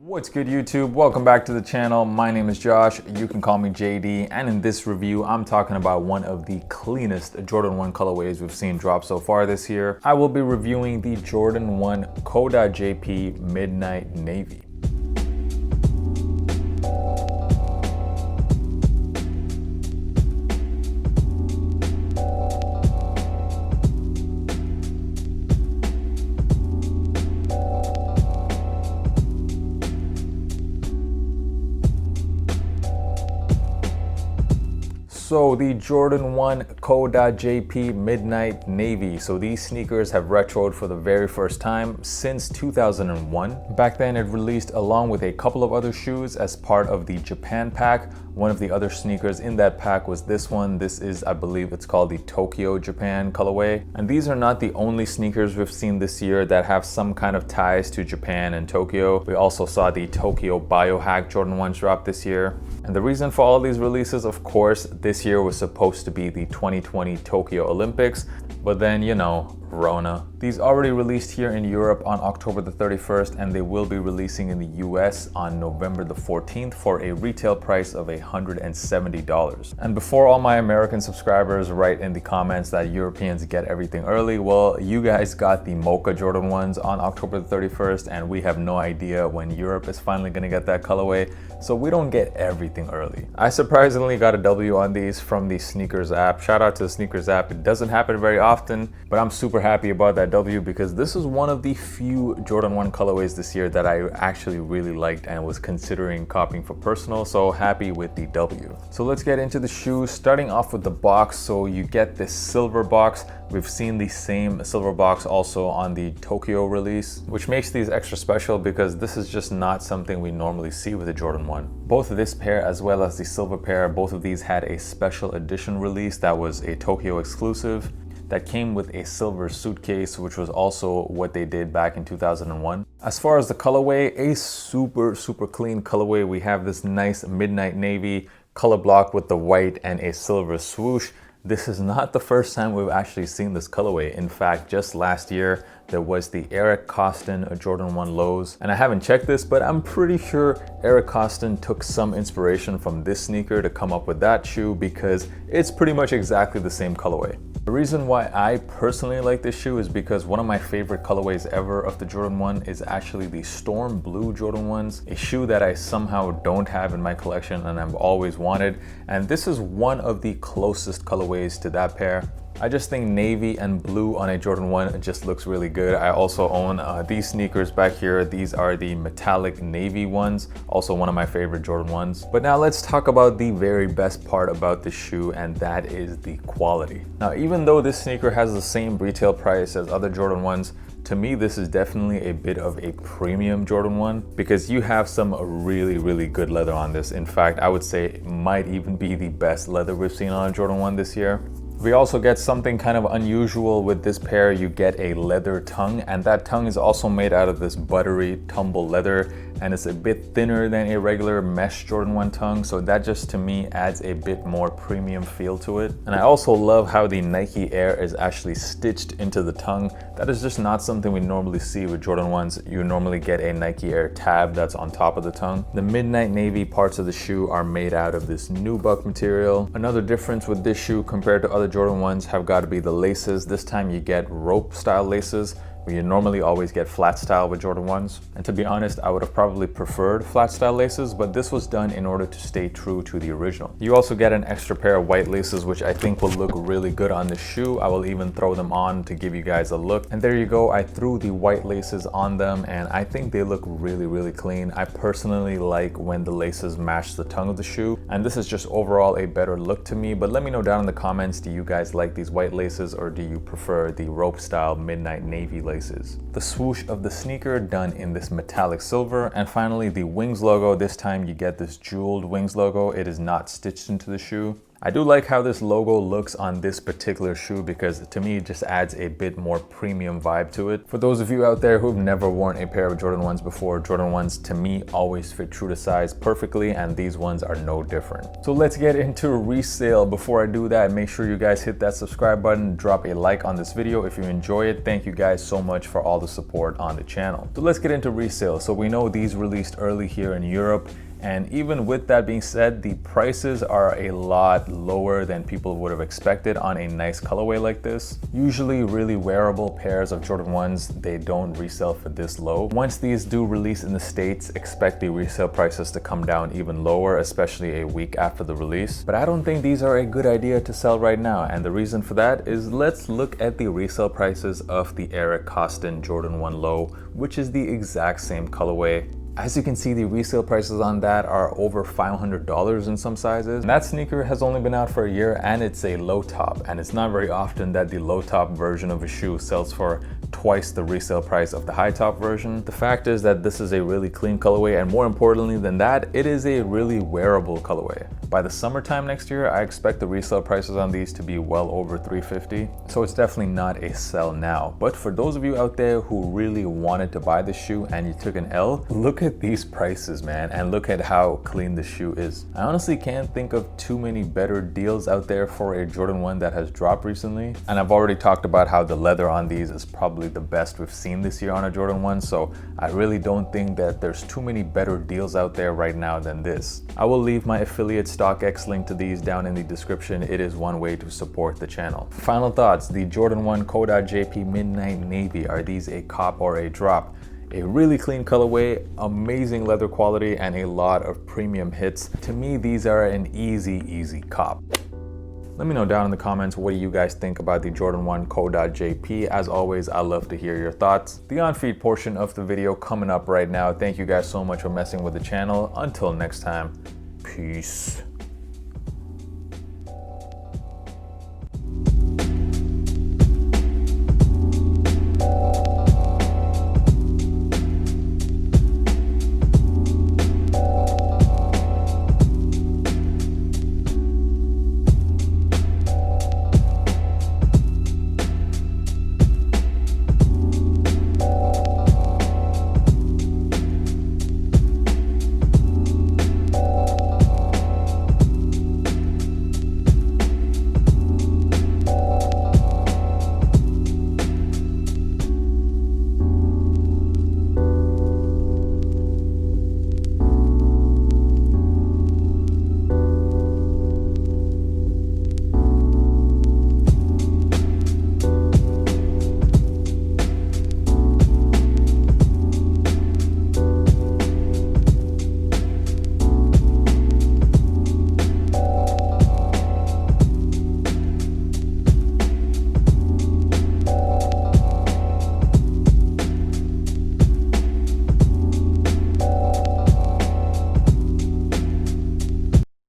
What's good, YouTube? Welcome back to the channel. My name is Josh. You can call me JD, and in this review I'm talking about one of the cleanest Jordan 1 colorways we've seen drop so far this year. I will be reviewing the Jordan 1 Co.JP Midnight Navy. So the Jordan 1 Co.JP Midnight Navy. So these sneakers have retroed for the very first time since 2001. Back then it released along with a couple of other shoes as part of the Japan pack. One of the other sneakers in that pack was this one. This is, I believe it's called the Tokyo Japan colorway. And these are not the only sneakers we've seen this year that have some kind of ties to Japan and Tokyo. We also saw the Tokyo Biohack Jordan 1 drop this year. And the reason for all these releases, of course, this year was supposed to be the 2020 Tokyo Olympics, but then, you know, Rona. These already released here in Europe on October the 31st, and they will be releasing in the US on November the 14th for a retail price of $170. And before all my American subscribers write in the comments that Europeans get everything early, well, you guys got the Mocha Jordan 1s on October the 31st, and we have no idea when Europe is finally gonna get that colorway, so we don't get everything early. I surprisingly got a W on these from the Sneakers app. Shout out to the Sneakers app. It doesn't happen very often, but I'm super happy about that W because this is one of the few Jordan 1 colorways this year that I actually really liked and was considering copying for personal, so happy with the W. So let's get into the shoes, starting off with the box. So you get this silver box. We've seen the same silver box also on the Tokyo release, which makes these extra special because this is just not something we normally see with the Jordan 1. Both of this pair as well as the silver pair, both of these had a special edition release that was a Tokyo exclusive that came with a silver suitcase, which was also what they did back in 2001. As far as the colorway, a super clean colorway. We have this nice midnight navy color block with the white and a silver swoosh. This is not the first time we've actually seen this colorway. In fact, just last year, there was the Eric Koston Jordan 1 lows. And I haven't checked this, but I'm pretty sure Eric Koston took some inspiration from this sneaker to come up with that shoe because it's pretty much exactly the same colorway. The reason why I personally like this shoe is because one of my favorite colorways ever of the Jordan 1 is actually the Storm Blue Jordan 1s, a shoe that I somehow don't have in my collection and I've always wanted. And this is one of the closest colorways to that pair. I just think navy and blue on a Jordan 1 just looks really good. I also own these sneakers back here. These are the metallic navy ones, also one of my favorite Jordan 1s. But now let's talk about the very best part about this shoe, and that is the quality. Now, even though this sneaker has the same retail price as other Jordan 1s, to me, this is definitely a bit of a premium Jordan 1 because you have some really good leather on this. In fact, I would say it might even be the best leather we've seen on a Jordan 1 this year. We also get something kind of unusual with this pair. You get a leather tongue, and that tongue is also made out of this buttery tumble leather, and it's a bit thinner than a regular mesh Jordan 1 tongue, so that just to me adds a bit more premium feel to it. And I also love how the Nike Air is actually stitched into the tongue. That is just not something we normally see with Jordan 1s. You normally get a Nike Air tab that's on top of the tongue. The midnight navy parts of the shoe are made out of this nubuck material. Another difference with this shoe compared to other Jordan 1s have got to be the laces. This time you get rope style laces, where you normally always get flat style with Jordan 1s. And to be honest, I would have probably preferred flat style laces, but this was done in order to stay true to the original. You also get an extra pair of white laces, which I think will look really good on this shoe. I will even throw them on to give you guys a look. And there you go, I threw the white laces on them, and I think they look really clean. I personally like when the laces match the tongue of the shoe, and this is just overall a better look to me. But let me know down in the comments, do you guys like these white laces or do you prefer the rope style midnight navy laces? The swoosh of the sneaker done in this metallic silver, and finally the wings logo. This time you get this jeweled wings logo. It is not stitched into the shoe. I do like how this logo looks on this particular shoe because to me it just adds a bit more premium vibe to it. For those of you out there who've never worn a pair of Jordan 1s before, Jordan 1s to me always fit true to size perfectly, and these ones are no different. So let's get into resale. Before I do that, make sure you guys hit that subscribe button, drop a like on this video if you enjoy it. Thank you guys so much for all the support on the channel. So let's get into resale. So we know these released early here in Europe. And even with that being said, the prices are a lot lower than people would have expected on a nice colorway like this. Usually really wearable pairs of Jordan 1s, they don't resell for this low. Once these do release in the States, expect the resale prices to come down even lower, especially a week after the release. But I don't think these are a good idea to sell right now. And the reason for that is let's look at the resale prices of the Eric Costin Jordan 1 Low, which is the exact same colorway. As you can see, the resale prices on that are over $500 in some sizes. And that sneaker has only been out for a year and it's a low top. And it's not very often that the low top version of a shoe sells for twice the resale price of the high top version. The fact is that this is a really clean colorway, and more importantly than that, it is a really wearable colorway. By the summertime next year, I expect the resale prices on these to be well over $350. So it's definitely not a sell now. But for those of you out there who really wanted to buy this shoe and you took an L, look at these prices, man, and look at how clean the shoe is. I honestly can't think of too many better deals out there for a Jordan 1 that has dropped recently. And I've already talked about how the leather on these is probably the best we've seen this year on a Jordan 1, so I really don't think that there's too many better deals out there right now than this. I will leave my affiliate StockX link to these down in the description. It is one way to support the channel. Final thoughts, the Jordan 1 Co.JP Midnight Navy, are these a cop or a drop? A really clean colorway, amazing leather quality, and a lot of premium hits. To me, these are an easy cop. Let me know down in the comments what do you guys think about the Jordan 1 Co.JP. As always, I love to hear your thoughts. The on-feed portion of the video coming up right now. Thank you guys so much for messing with the channel. Until next time, peace.